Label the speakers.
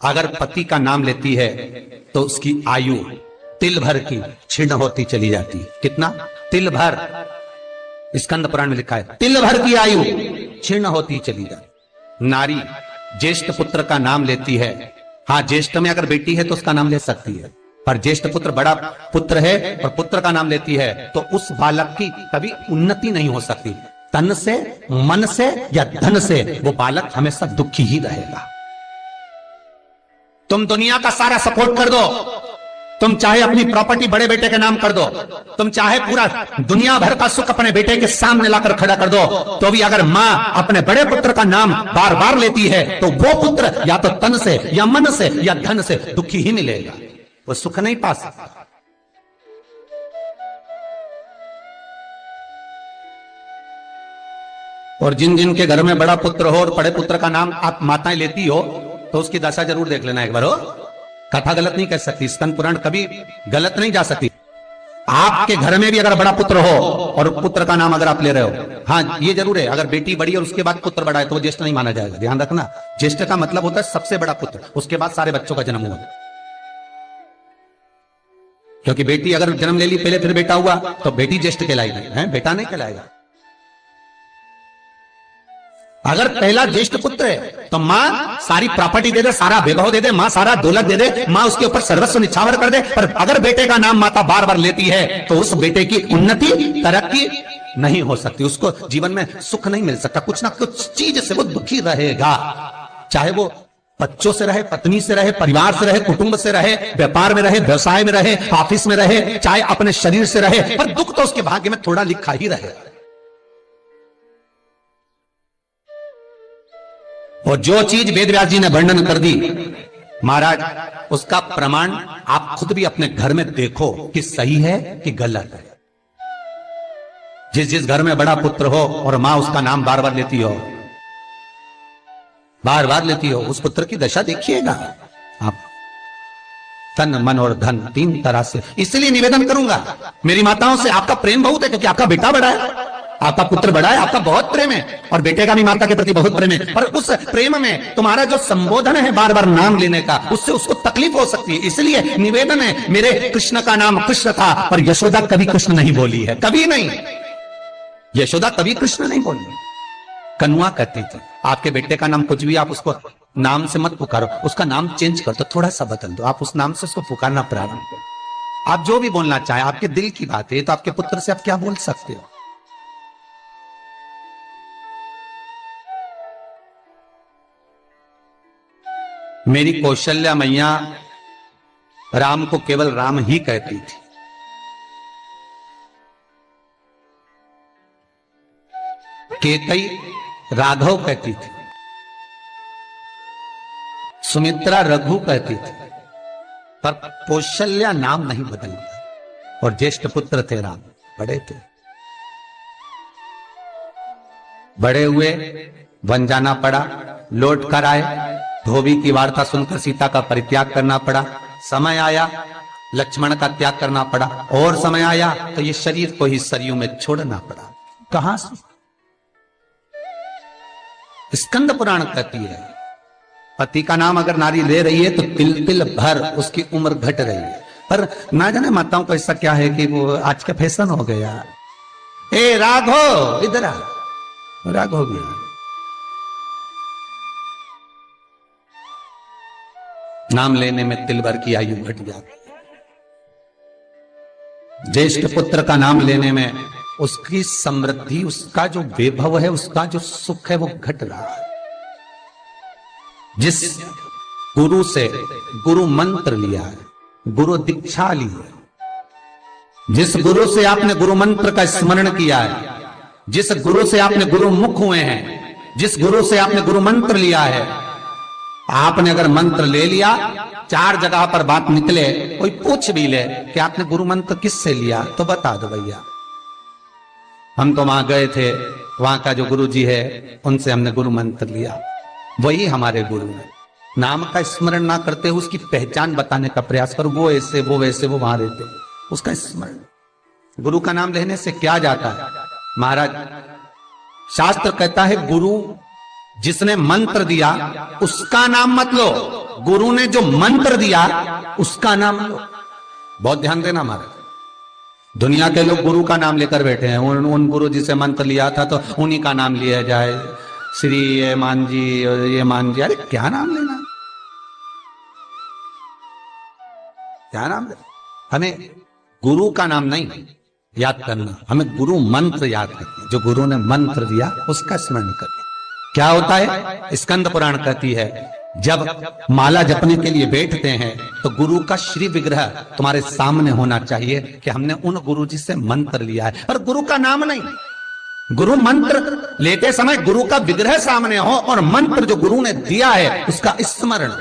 Speaker 1: अगर पति का नाम लेती है तो उसकी आयु तिल भर की क्षीण होती चली जाती है। कितना? तिल भर। स्कंद पुराण में लिखा है तिल भर की आयु क्षीण होती चली जाती। नारी ज्येष्ठ पुत्र का नाम लेती है, हाँ ज्येष्ठ में अगर बेटी है तो उसका नाम ले सकती है, पर ज्येष्ठ पुत्र बड़ा पुत्र है और पुत्र का नाम लेती है तो उस बालक की कभी उन्नति नहीं हो सकती। तन से, मन से या धन से वो बालक हमेशा दुखी ही रहेगा। तुम दुनिया का सारा सपोर्ट कर दो, तुम चाहे अपनी प्रॉपर्टी बड़े बेटे के नाम कर दो, तुम चाहे पूरा दुनिया भर का सुख अपने बेटे के सामने लाकर खड़ा कर दो, तो भी अगर मां अपने बड़े पुत्र का नाम बार बार लेती है तो वो पुत्र या तो तन से या मन से या धन से दुखी ही मिलेगा, वो सुख नहीं पा सकता। और जिन जिन के घर में बड़ा पुत्र हो और बड़े पुत्र का नाम आप माताएं लेती हो तो उसकी दशा जरूर देख लेना एक बार। हो कथा गलत नहीं कह सकती, स्कंद पुराण कभी गलत नहीं जा सकती। आपके घर में भी अगर बड़ा पुत्र हो और पुत्र का नाम अगर आप ले रहे हो, हाँ ये जरूर है अगर बेटी बड़ी और उसके बाद पुत्र बड़ा है तो वो ज्येष्ठ नहीं माना जाएगा। ध्यान रखना, ज्येष्ठ का मतलब होता है सबसे बड़ा पुत्र, उसके बाद सारे बच्चों का जन्म हुआ। क्योंकि बेटी अगर जन्म ले ली पहले फिर बेटा हुआ तो बेटी ज्येष्ठ कहलाएगी, है बेटा नहीं कहलाएगा। अगर पहला ज्येष्ठ पुत्र है तो मां सारी प्रॉपर्टी दे दे, सारा वैभव दे दे, मां सारा दौलत दे दे, मां उसके ऊपर सर्वस्व निछावर कर दे, पर अगर बेटे का नाम माता बार बार लेती है तो उस बेटे की उन्नति तरक्की नहीं हो सकती, उसको जीवन में सुख नहीं मिल सकता, कुछ ना कुछ चीज से वो दुखी रहेगा। चाहे वो बच्चों से रहे, पत्नी से रहे, परिवार से रहे, कुटुंब से रहे, व्यापार में रहे, व्यवसाय में रहे, ऑफिस में रहे, चाहे अपने शरीर से रहे, पर दुख तो उसके भाग्य में थोड़ा लिखा ही रहे। और जो चीज वेद व्यास जी ने वर्णन कर दी महाराज, उसका प्रमाण आप खुद भी अपने घर में देखो कि सही है कि गलत है। जिस जिस घर में बड़ा पुत्र हो और मां उसका नाम बार बार लेती हो, बार बार लेती हो, उस पुत्र की दशा देखिएगा आप। तन, मन और धन तीन तरह से। इसलिए निवेदन करूंगा मेरी माताओं से, आपका प्रेम बहुत है क्योंकि आपका बेटा बड़ा है, आपका पुत्र बड़ा है, आपका बहुत प्रेम है और बेटे का भी माता के प्रति बहुत प्रेम है, पर उस प्रेम में तुम्हारा जो संबोधन है बार बार नाम लेने का, उससे उसको तकलीफ हो सकती है। इसलिए निवेदन है, मेरे कृष्ण का नाम कृष्ण था पर यशोदा कभी कृष्ण नहीं बोली है, कभी नहीं, यशोदा कभी कृष्ण नहीं बोली, कन्वा कहती थी। आपके बेटे का नाम कुछ भी आप उसको नाम से मत पुकारो, उसका नाम चेंज कर दो, थोड़ा सा बदल दो, आप उस नाम से उसको पुकारना प्रारंभ करो। आप जो भी बोलना चाहें, आपके दिल की बात है, तो आपके पुत्र से आप क्या बोल सकते हो। मेरी कौशल्या मैया राम को केवल राम ही कहती थी। केकई राघव कहती थी, सुमित्रा रघु कहती थी, पर कौशल्या नाम नहीं बदलता। और ज्येष्ठ पुत्र थे राम, बड़े थे, बड़े हुए, वन जाना पड़ा, लौट कर आए, धोबी की वार्ता सुनकर सीता का परित्याग करना पड़ा, समय आया लक्ष्मण का त्याग करना पड़ा, और समय आया तो ये शरीर को ही सरयू में छोड़ना पड़ा। कहां से? स्कंद पुराण कहती है पति का नाम अगर नारी ले रही है तो तिल तिल भर उसकी उम्र घट रही है। पर ना जाने माताओं को ऐसा क्या है कि वो आज का फैशन हो गया, ए राघव इधर आ, राघव गया, नाम लेने में तिल भर की आयु घट जाती है। ज्येष्ठ पुत्र का नाम लेने में उसकी समृद्धि, उसका जो वैभव है, उसका जो सुख है वो घट रहा है। जिस गुरु से गुरु मंत्र लिया है, गुरु दीक्षा ली है, जिस गुरु से आपने गुरु मंत्र का स्मरण किया है, जिस गुरु से आपने गुरु मुख हुए हैं, जिस गुरु से आपने गुरु मंत्र लिया है, आपने अगर मंत्र ले लिया, चार जगह पर बात निकले, कोई पूछ भी ले कि आपने गुरु मंत्र किससे लिया, तो बता दो भैया हम तो वहां गए थे, वहां का जो गुरु जी है उनसे हमने गुरु मंत्र लिया, वही हमारे गुरु है। नाम का स्मरण ना करते उसकी पहचान बताने का प्रयास करो, वो ऐसे वो वैसे वो वहां रहते, उसका स्मरण। गुरु का नाम लेने से क्या जाता है महाराज? शास्त्र कहता है गुरु जिसने मंत्र दिया उसका नाम मत लो, गुरु ने जो मंत्र दिया उसका नाम लो। बहुत ध्यान देना महाराज, दुनिया के लोग गुरु का नाम लेकर बैठे हैं, उन गुरु जी से मंत्र लिया था तो उन्हीं का नाम लिया जाए, श्री ये मान जी, ये मान जी। अरे क्या नाम लेना, क्या नाम लेना? हमें गुरु का नाम नहीं याद करना, हमें गुरु मंत्र याद करना। जो गुरु ने मंत्र दिया उसका स्मरण करना। क्या होता है, स्कंद पुराण कहती है, जब माला जपने के लिए बैठते हैं तो गुरु का श्री विग्रह तुम्हारे सामने होना चाहिए कि हमने उन गुरु जी से मंत्र लिया है, और गुरु का नाम नहीं। गुरु मंत्र लेते समय गुरु का विग्रह सामने हो और मंत्र जो गुरु ने दिया है उसका स्मरण।